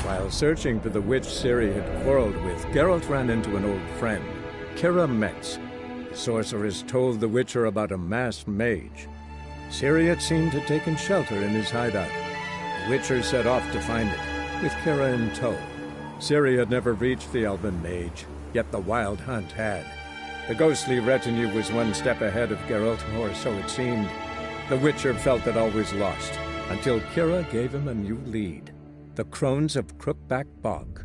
While searching for the witch Ciri had quarreled with, Geralt ran into an old friend, Kira Metz. The sorceress told the Witcher about a masked mage. Ciri had seemed to have taken shelter in his hideout. The Witcher set off to find it, with Kira in tow. Ciri had never reached the elven mage, yet the wild hunt had. The ghostly retinue was one step ahead of Geralt, or so it seemed. The Witcher felt that all was lost, until Kira gave him a new lead. The Crones of Crookback Bog.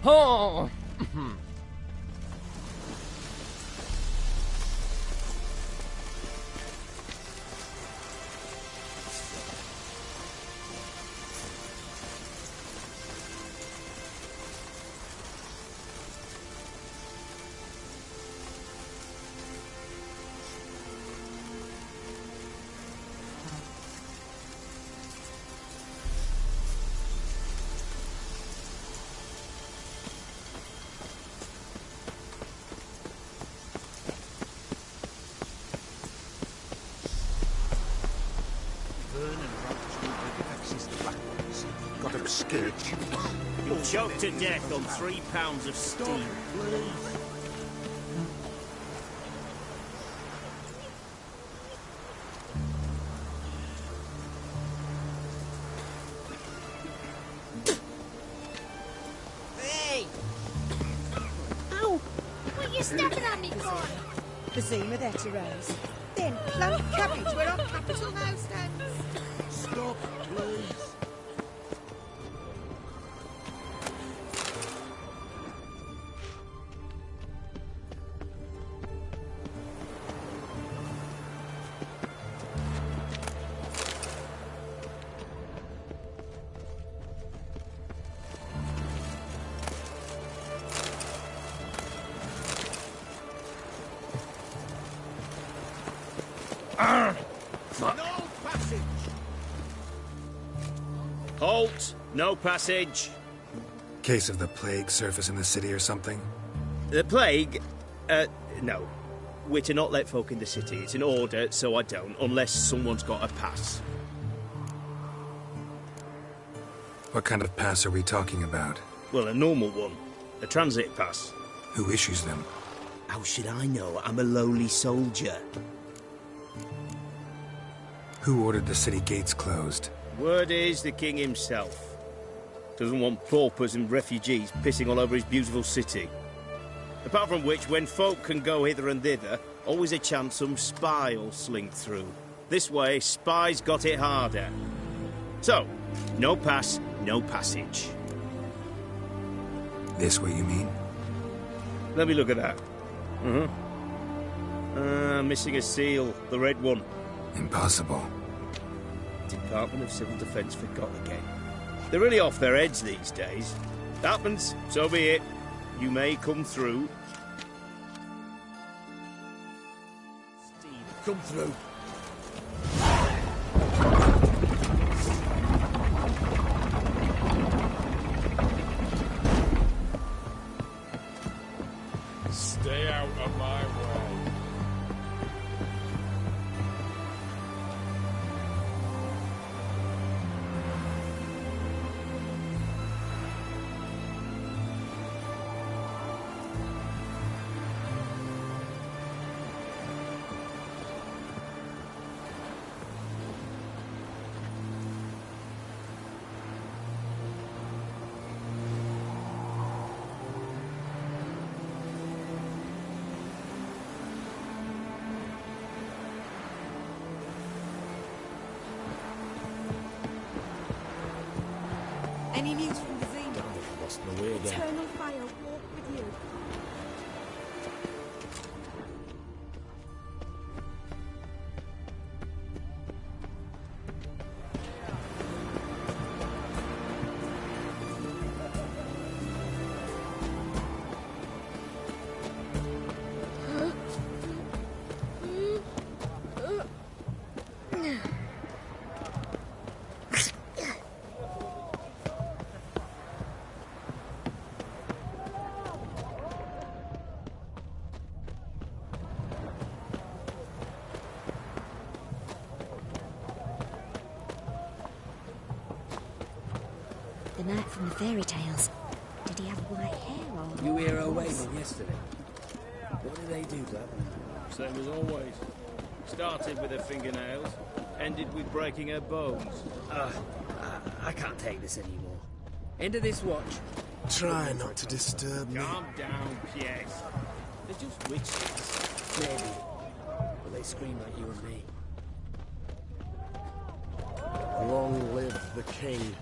Oh! Scared you. You'll choke to death on 3 pounds of steam. Hey! Ow! What are you stabbing at me for? The seam of Atrious. Then plump cabbage where our capital now stands. Stop, please. Fuck. No passage! Halt! No passage! Case of the plague surface in the city or something? The plague? No. We're to not let folk in the city. It's an order, so I don't, unless someone's got a pass. What kind of pass are we talking about? Well, a normal one. A transit pass. Who issues them? How should I know? I'm a lowly soldier. Who ordered the city gates closed? Word is the king himself. Doesn't want paupers and refugees pissing all over his beautiful city. Apart from which, when folk can go hither and thither, always a chance some spy will slink through. This way, spies got it harder. So, no pass, no passage. This way, you mean? Let me look at that. Missing a seal, the red one. Impossible. Department of Civil Defence forgot again. They're really off their heads these days. Happens, so be it. You may come through. Steve, come through. Stay out of my way. Any news from the Zeno? I've lost my way again. Eternal fire walk with you. The knight from the fairy tales. Did he have white hair or... You hear her wailing yesterday? What did they do, Dad? Same as always. Started with her fingernails, ended with breaking her bones. I can't take this anymore. End of this watch. Try not to disturb me. Calm down, Piers. They're just witches. Maybe. But they scream like you and me. Long live the king.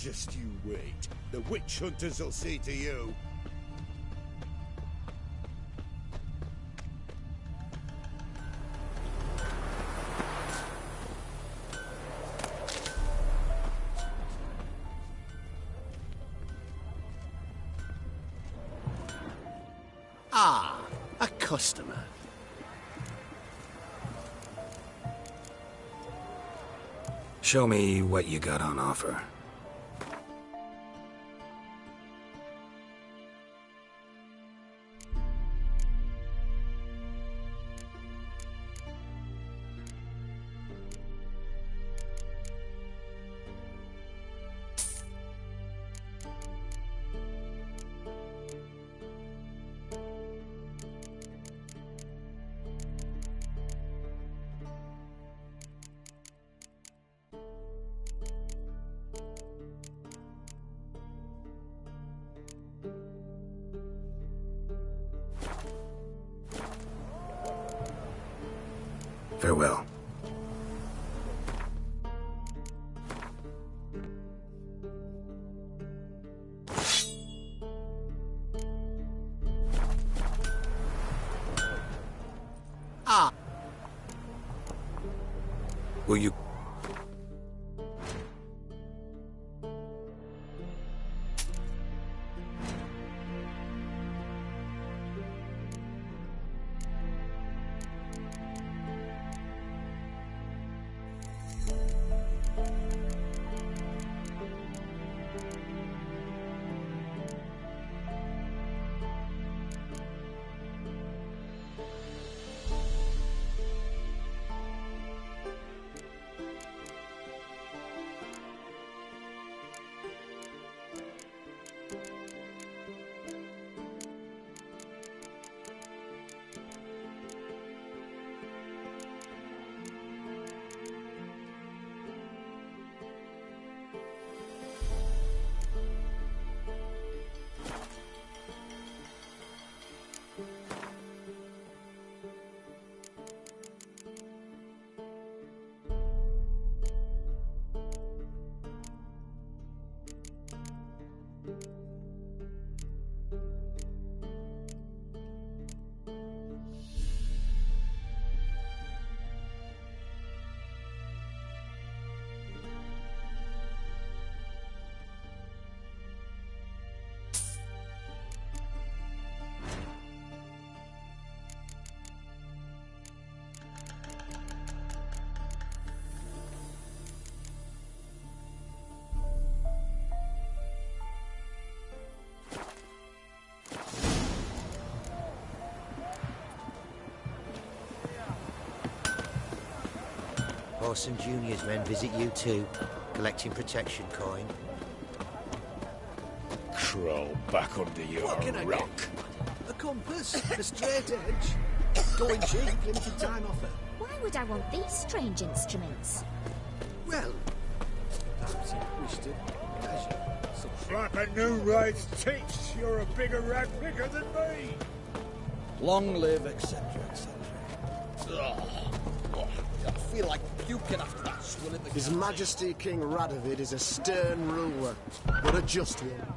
Just you wait. The witch hunters will see to you. Ah, a customer. Show me what you got on offer. Farewell. Ah. Will you... Orson Jr.'s men visit you too, collecting protection coin. Crawl back under your rock. A compass, a straight edge. Going cheap, limited time offer. Why would I want these strange instruments? Well, perhaps you wish to measure. Like a new ride's teeth, you're a bigger rat picker than me. Long live, etc., etc. I feel like puking after that swill in the His Majesty King Radovid is a stern ruler, but a just one.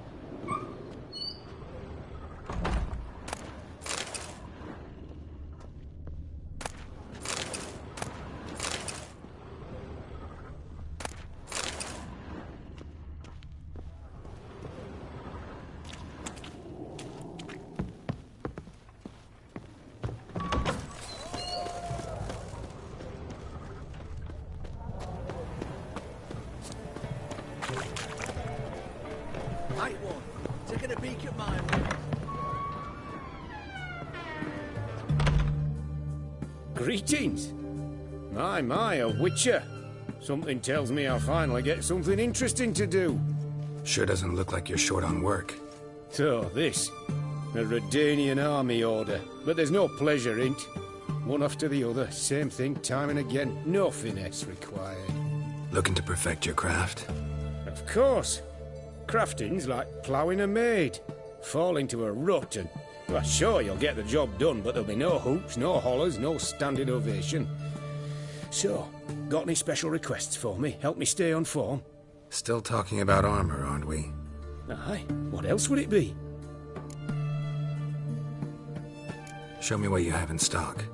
Night one, taking a peek at mine. Greetings. My, a witcher. Something tells me I'll finally get something interesting to do. Sure doesn't look like you're short on work. So, this. A Redanian army order. But there's no pleasure in't. One after the other, same thing time and again. No finesse required. Looking to perfect your craft? Of course. Crafting's like ploughing a maid. Fall into a rut and... Well, sure, you'll get the job done, but there'll be no hoops, no hollers, no standing ovation. So, got any special requests for me? Help me stay on form? Still talking about armor, aren't we? Aye, what else would it be? Show me what you have in stock.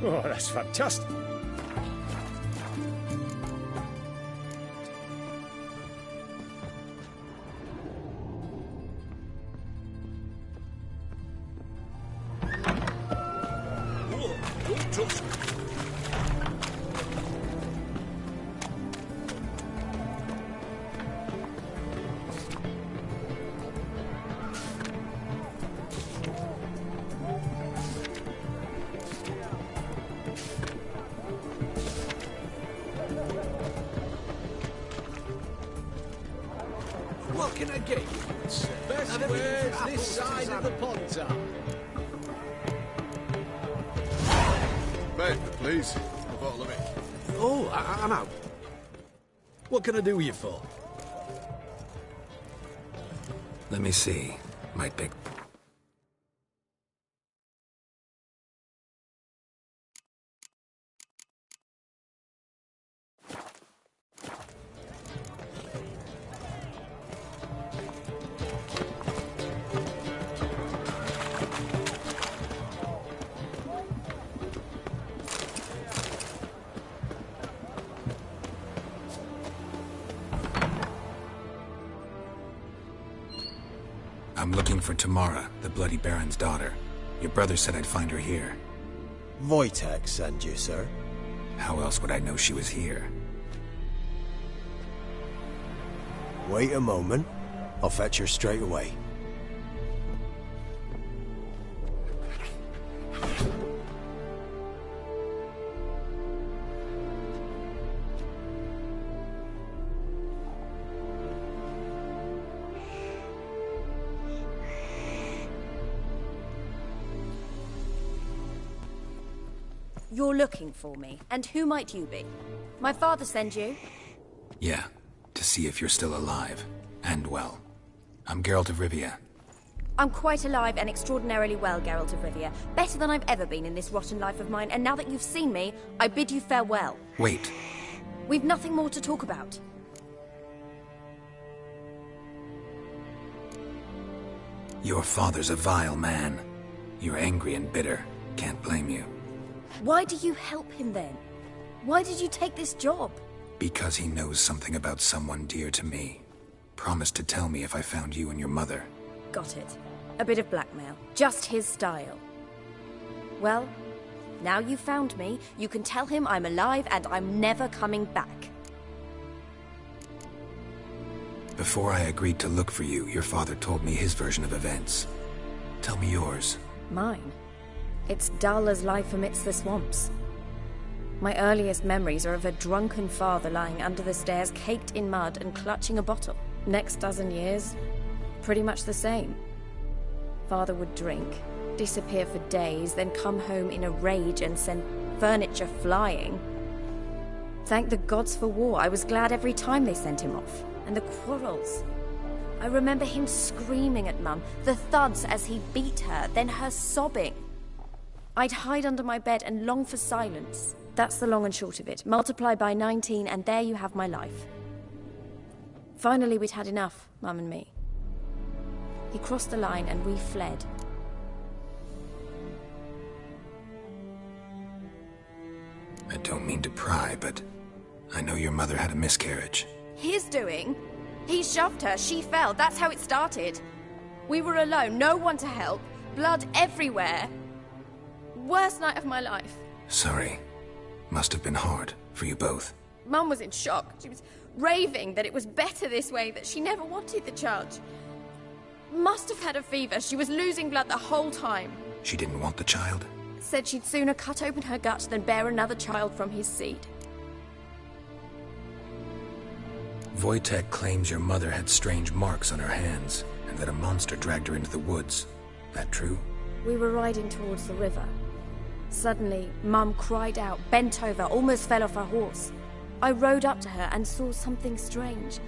Oh, that's fantastic. Whoa, don't touch me. What can I get you? Best wares this side of the pond town. Bed, please. A bottle of it. Oh, I'm out. What can I do you for? Let me see. Might pick... I'm looking for Tamara, the Bloody Baron's daughter. Your brother said I'd find her here. Wojtek sent you, sir. How else would I know she was here? Wait a moment. I'll fetch her straight away. You're looking for me, and who might you be? My father sent you? Yeah, to see if you're still alive. And well. I'm Geralt of Rivia. I'm quite alive and extraordinarily well, Geralt of Rivia. Better than I've ever been in this rotten life of mine, and now that you've seen me, I bid you farewell. Wait. We've nothing more to talk about. Your father's a vile man. You're angry and bitter. Can't blame you. Why do you help him then? Why did you take this job? Because he knows something about someone dear to me. Promised to tell me if I found you and your mother. Got it. A bit of blackmail. Just his style. Well, now you've found me, you can tell him I'm alive and I'm never coming back. Before I agreed to look for you, your father told me his version of events. Tell me yours. Mine? It's dull as life amidst the swamps. My earliest memories are of a drunken father lying under the stairs, caked in mud and clutching a bottle. Next dozen years, pretty much the same. Father would drink, disappear for days, then come home in a rage and send furniture flying. Thank the gods for war. I was glad every time they sent him off. And the quarrels. I remember him screaming at Mum, the thuds as he beat her, then her sobbing. I'd hide under my bed and long for silence. That's the long and short of it. Multiply by 19 and there you have my life. Finally, we'd had enough, Mum and me. He crossed the line and we fled. I don't mean to pry, but I know your mother had a miscarriage. His doing? He shoved her, she fell, that's how it started. We were alone, no one to help, blood everywhere. Worst night of my life. Sorry. Must have been hard for you both. Mum was in shock. She was raving that it was better this way, that she never wanted the child. Must have had a fever. She was losing blood the whole time. She didn't want the child? Said she'd sooner cut open her gut than bear another child from his seed. Wojtek claims your mother had strange marks on her hands, and that a monster dragged her into the woods. That true? We were riding towards the river. Suddenly, Mum cried out, bent over, almost fell off her horse. I rode up to her and saw something strange.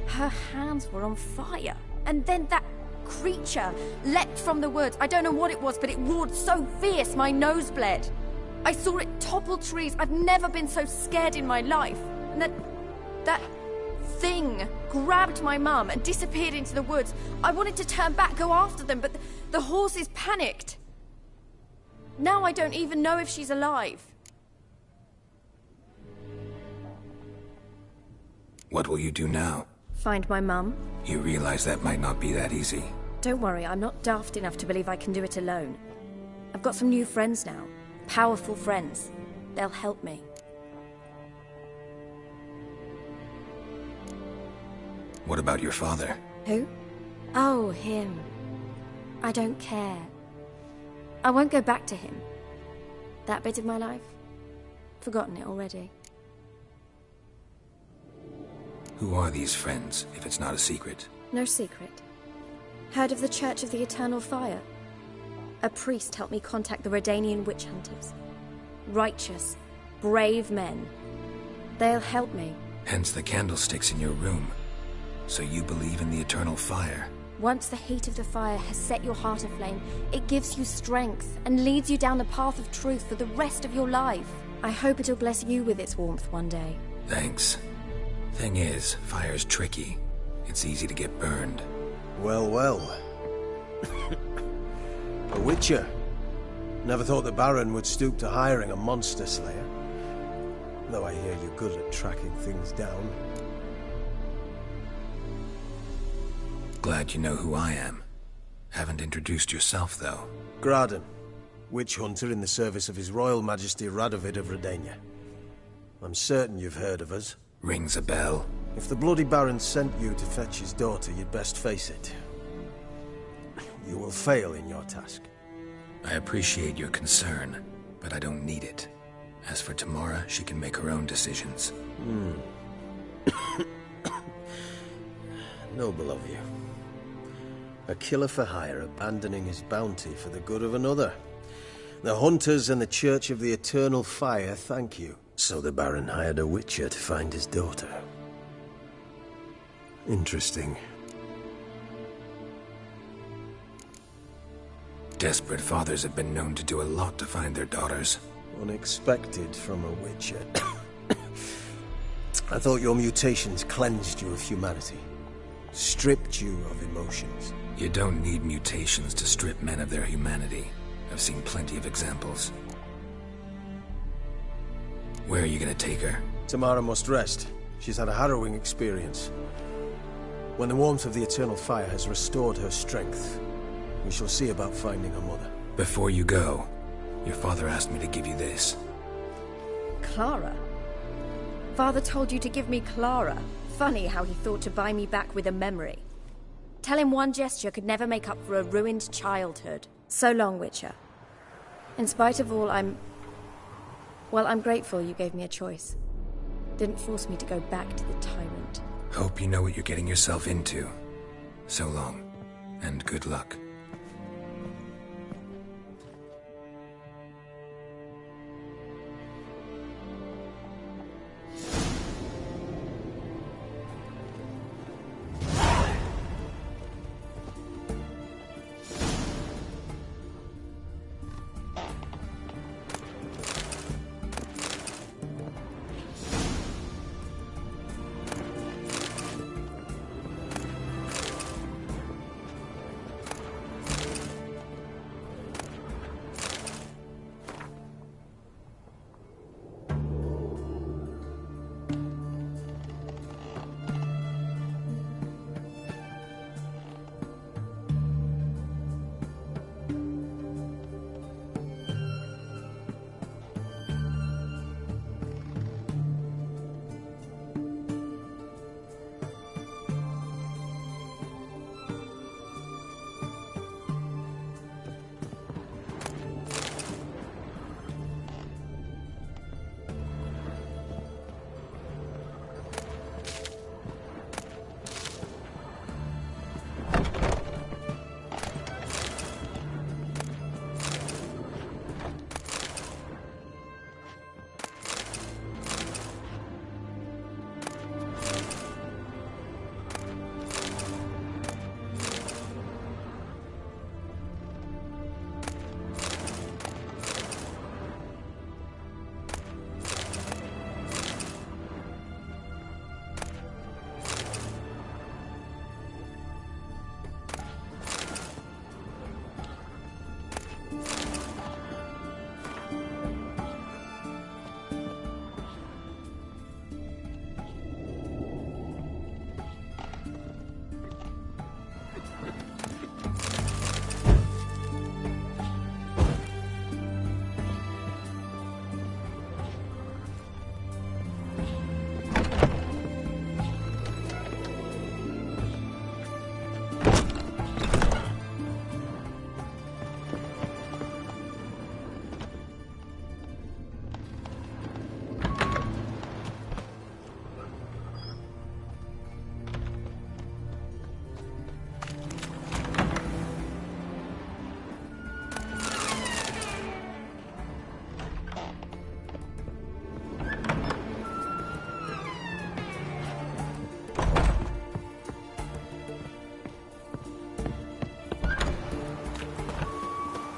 Her hands were on fire. And then that creature leapt from the woods. I don't know what it was, but it roared so fierce my nose bled. I saw it topple trees. I've never been so scared in my life. And that thing grabbed my mum and disappeared into the woods. I wanted to turn back, go after them, but the horses panicked. Now I don't even know if she's alive. What will you do now? Find my mum. You realize that might not be that easy. Don't worry, I'm not daft enough to believe I can do it alone. I've got some new friends now. Powerful friends. They'll help me. What about your father? Who? Oh, him. I don't care. I won't go back to him. That bit of my life? Forgotten it already. Who are these friends, if it's not a secret? No secret. Heard of the Church of the Eternal Fire? A priest helped me contact the Redanian witch hunters. Righteous, brave men. They'll help me. Hence the candlesticks in your room. So you believe in the eternal fire? Once the heat of the fire has set your heart aflame, it gives you strength and leads you down the path of truth for the rest of your life. I hope it'll bless you with its warmth one day. Thanks. Thing is, fire's tricky. It's easy to get burned. Well, well. A witcher. Never thought the Baron would stoop to hiring a monster slayer. Though I hear you're good at tracking things down. Glad you know who I am. Haven't introduced yourself, though. Graden, witch hunter in the service of His Royal Majesty Radovid of Redania. I'm certain you've heard of us. Rings a bell. If the Bloody Baron sent you to fetch his daughter, you'd best face it. You will fail in your task. I appreciate your concern, but I don't need it. As for Tamara, she can make her own decisions. Noble of you. A killer for hire abandoning his bounty for the good of another. The hunters and the Church of the Eternal Fire thank you. So the Baron hired a witcher to find his daughter. Interesting. Desperate fathers have been known to do a lot to find their daughters. Unexpected from a witcher. I thought your mutations cleansed you of humanity. Stripped you of emotions. You don't need mutations to strip men of their humanity. I've seen plenty of examples. Where are you gonna take her? Tamara must rest. She's had a harrowing experience. When the warmth of the Eternal Fire has restored her strength, we shall see about finding her mother. Before you go, your father asked me to give you this. Clara? Father told you to give me Clara. Funny how he thought to buy me back with a memory. Tell him one gesture could never make up for a ruined childhood. So long, Witcher. In spite of all, I'm grateful you gave me a choice. Didn't force me to go back to the tyrant. Hope you know what you're getting yourself into. So long, and good luck.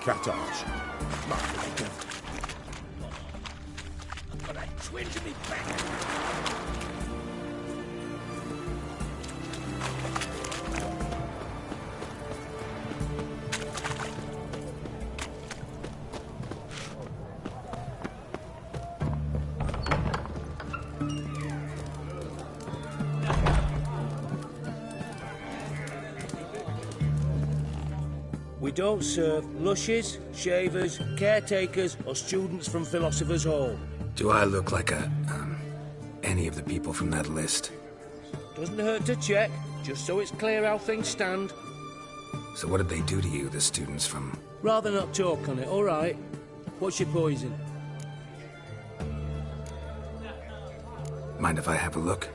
Catarge. I've got a twinge in me back. We don't serve lushes, shavers, caretakers, or students from Philosopher's Hall. Do I look like any of the people from that list? Doesn't hurt to check, just so it's clear how things stand. So what did they do to you, the students from... Rather not talk on it, all right? What's your poison? Mind if I have a look?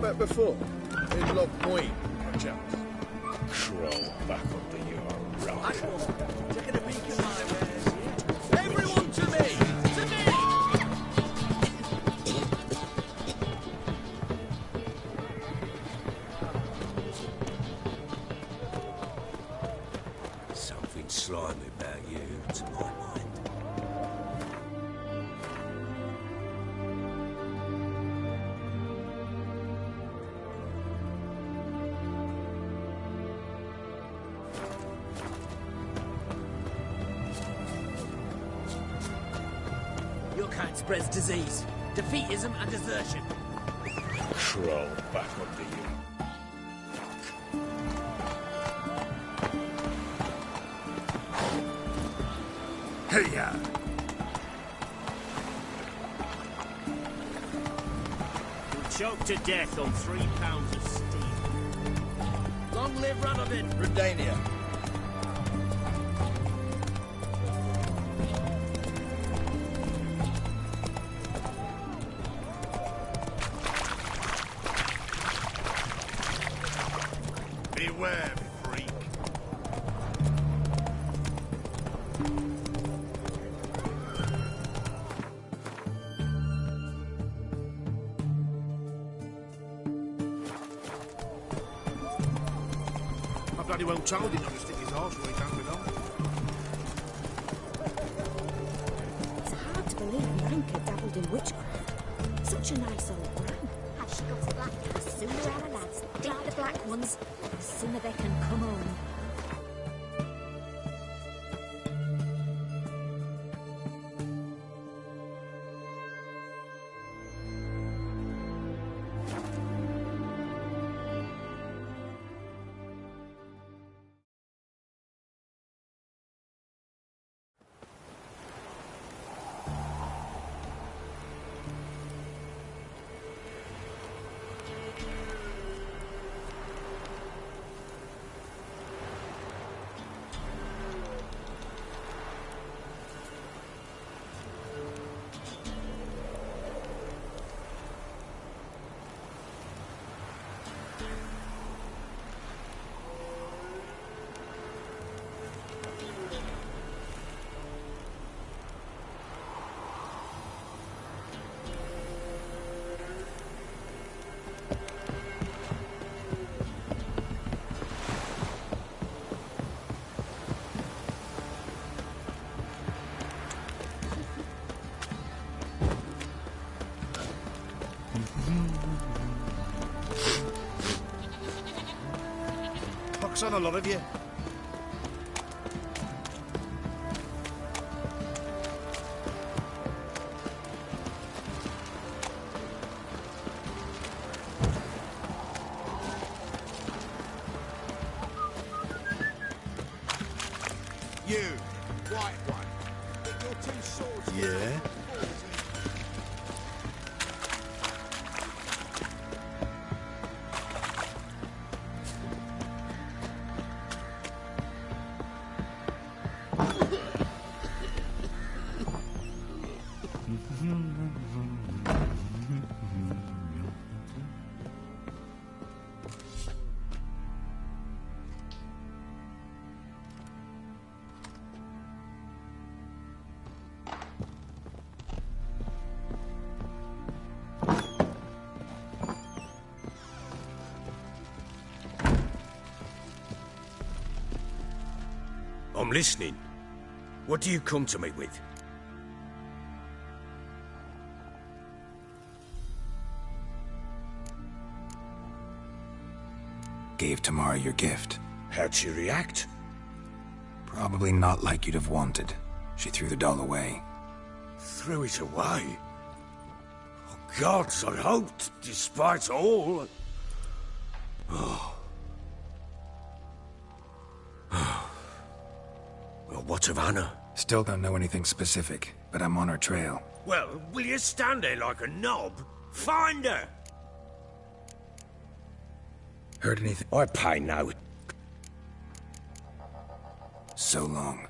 Met before? In Loch Point, perchance. Crawl back under your rock. Taking a peek at my wares. Everyone to me! To me! Something slimy about you, to my mind. Your kind spreads disease, defeatism and desertion. Crawl back under you. Hey-ya! You'll choke to death on 3 pounds of steel. Long live Radovid! Redania. Beware, freak. I bloody well told him not to stick his arse where he can't be on. It's hard to believe Lanka dabbled in witchcraft. Such a nice old man. Has she got a black cat? The sooner our lads get the black ones, the sooner they can come home. Joke's on a lot of you. You, white one. Get your two swords. Yeah? I'm listening. What do you come to me with? Gave Tamara your gift. How'd she react? Probably not like you'd have wanted. She threw the doll away. Threw it away? Oh, gods, I hoped, despite all... Oh. Well, what of Anna? Still don't know anything specific, but I'm on her trail. Well, will you stand there like a knob? Find her! Heard anything? I pay no. So long.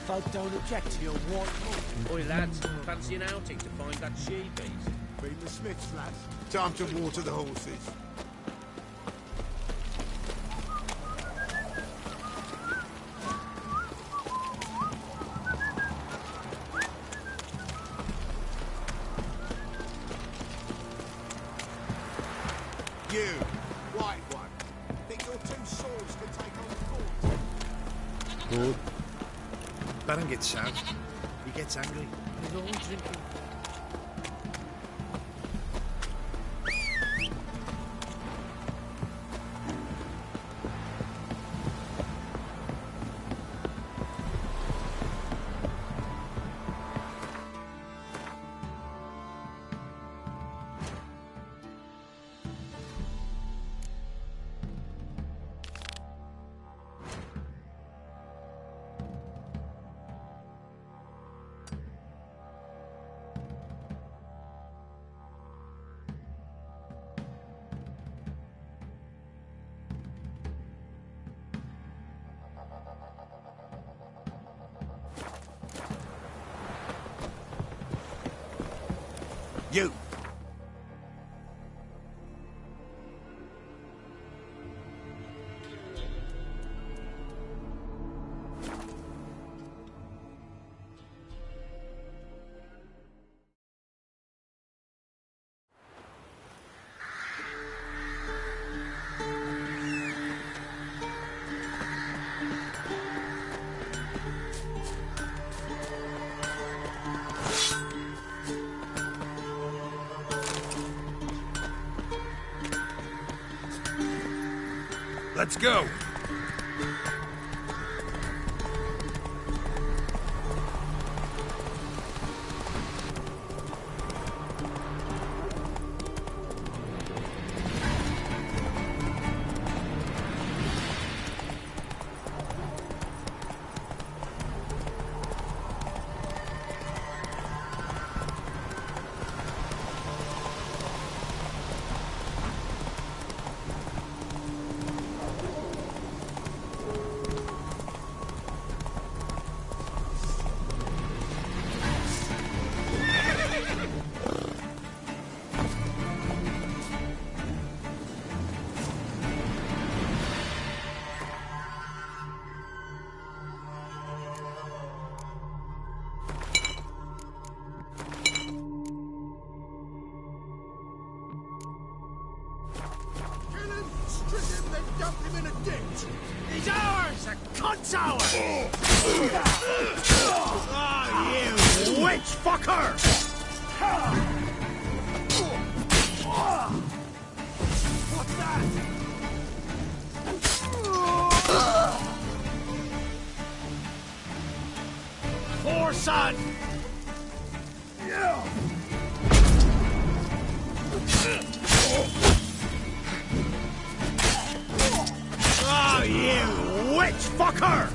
Folk don't object to your white wool. Oi, lads, fancy an outing to find that she-beast? Bring the smiths, lads. Time to water the horses. You, white one. Think your two swords can take on the fort? Good. Baron gets sad. He gets angry. He's always drinking. You! Let's go! He's ours! A cunt's ours! Oh, you witch fucker! What's that? Poor son! Oh, you witch fucker!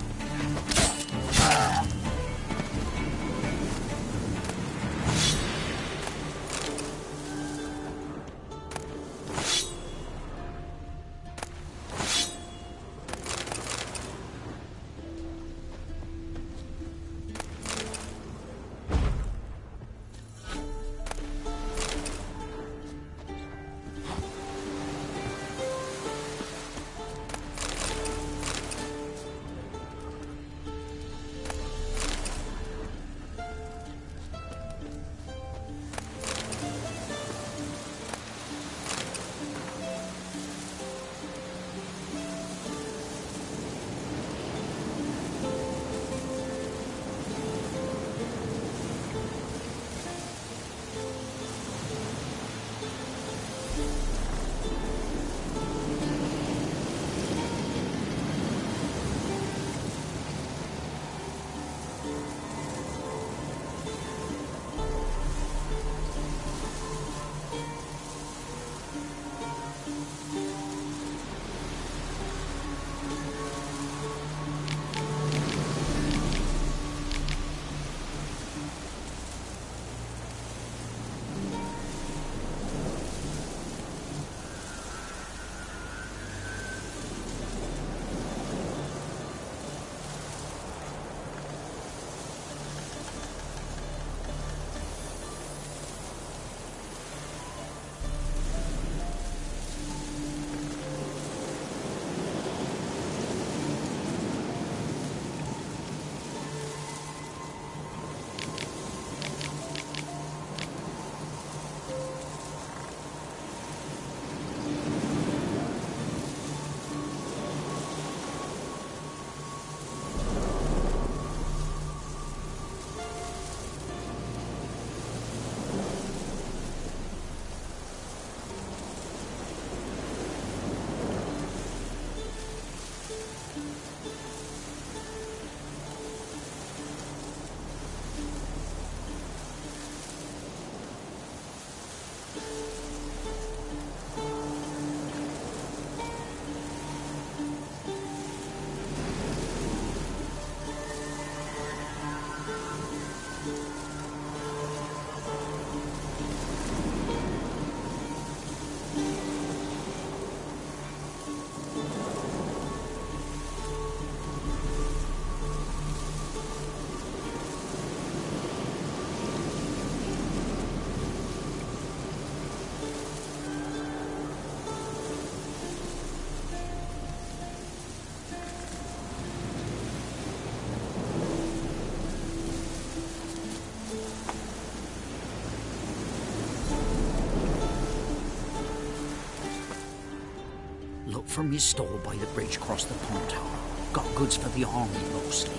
From his store by the bridge across the pond tower. Got goods for the army mostly.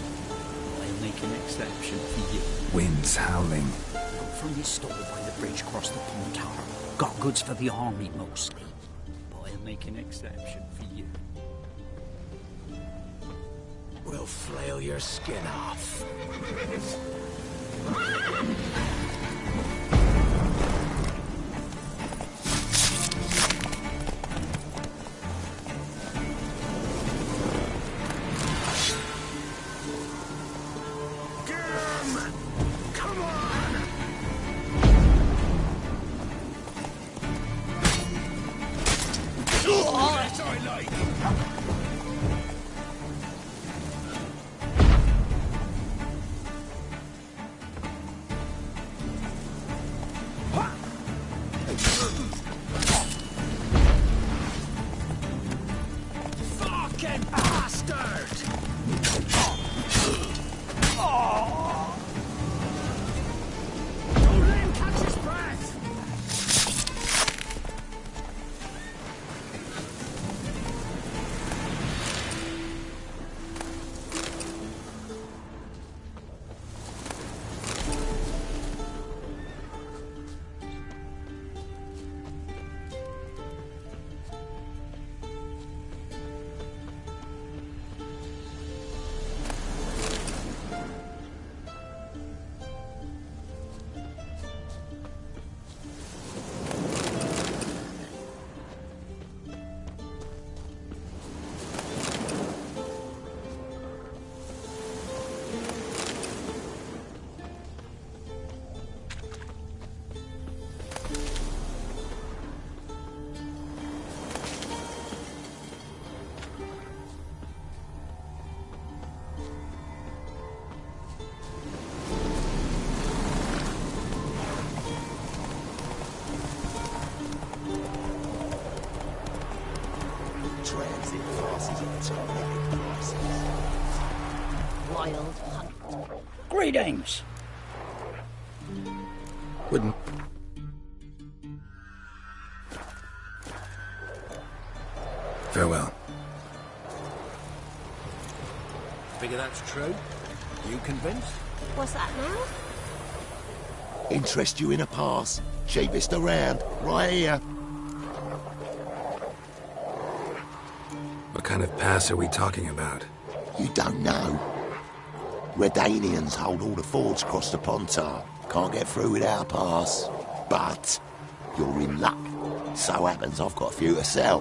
I'll make an exception for you. Wind's howling. Look from his store by the bridge across the pond tower. Got goods for the army mostly. But I'll make an exception for you. We'll flail your skin off. Wild hunt. Greetings. Wouldn't... Farewell. Figure that's true? You convinced? What's that now? Interest you in a pass? Cheapest around, right here. What kind of pass are we talking about? You don't know. Redanians hold all the fords across the Pontar. Can't get through without a pass. But you're in luck. So happens I've got a few to sell.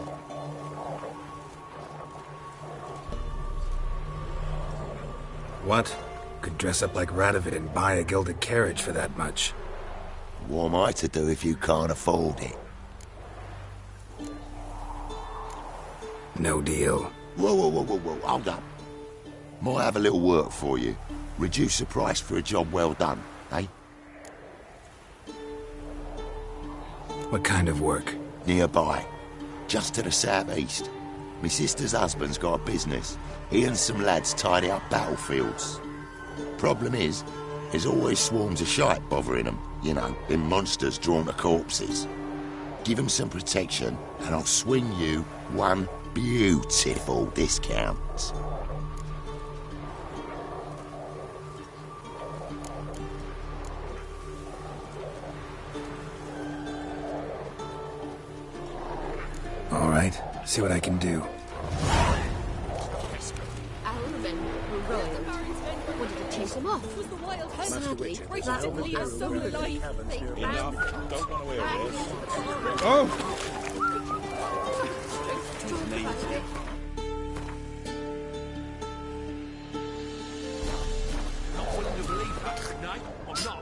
What? Could dress up like Radovid and buy a gilded carriage for that much. What am I to do if you can't afford it? No deal. Whoa, hold up. Might have a little work for you. Reduce the price for a job well done, eh? What kind of work? Nearby. Just to the southeast. My sister's husband's got a business. He and some lads tidy up battlefields. Problem is, there's always swarms of shite bothering them. You know, them monsters drawn to corpses. Give them some protection, and I'll swing you one beautiful discount. All right, see what I can do. Our men were royal. Wanted to chase them off. Sadly, that was so life. Don't run away with this. Oh! Not willing to believe that, no, I'm not.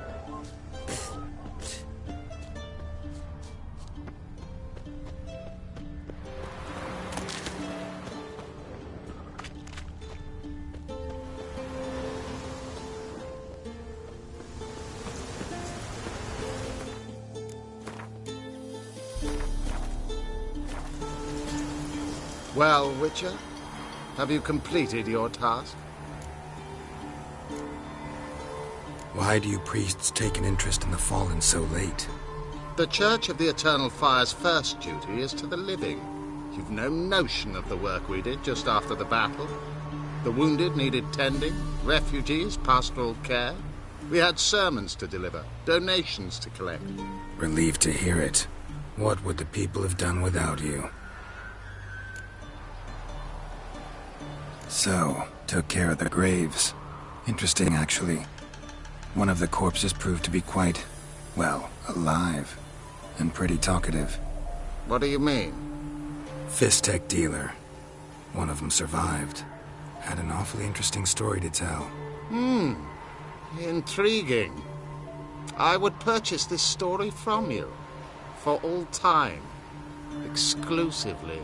Well, Witcher, have you completed your task? Why do you priests take an interest in the fallen so late? The Church of the Eternal Fire's first duty is to the living. You've no notion of the work we did just after the battle. The wounded needed tending, refugees, pastoral care. We had sermons to deliver, donations to collect. Relieved to hear it. What would the people have done without you? So, Took care of the graves. Interesting, actually. One of the corpses proved to be quite, well, alive. And pretty talkative. What do you mean? Fist-tech dealer. One of them survived. Had an awfully interesting story to tell. Intriguing. I would purchase this story from you. For all time. Exclusively.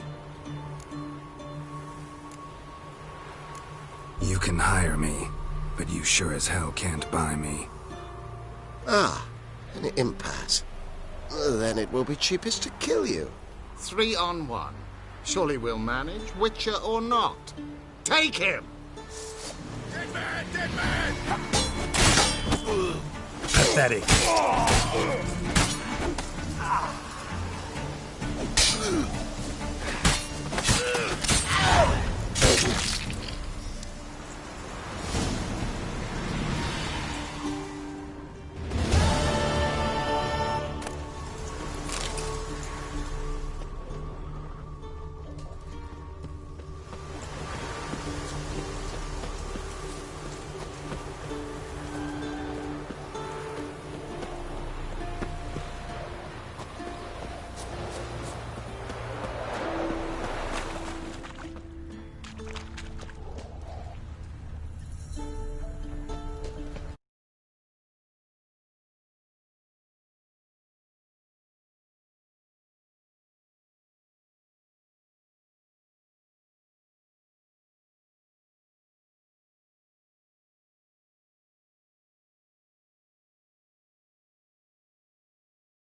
You can hire me, but you sure as hell can't buy me. Ah, an impasse. Then it will be cheapest to kill you. 3 on 1. Surely we'll manage, Witcher or not. Take him! Pathetic.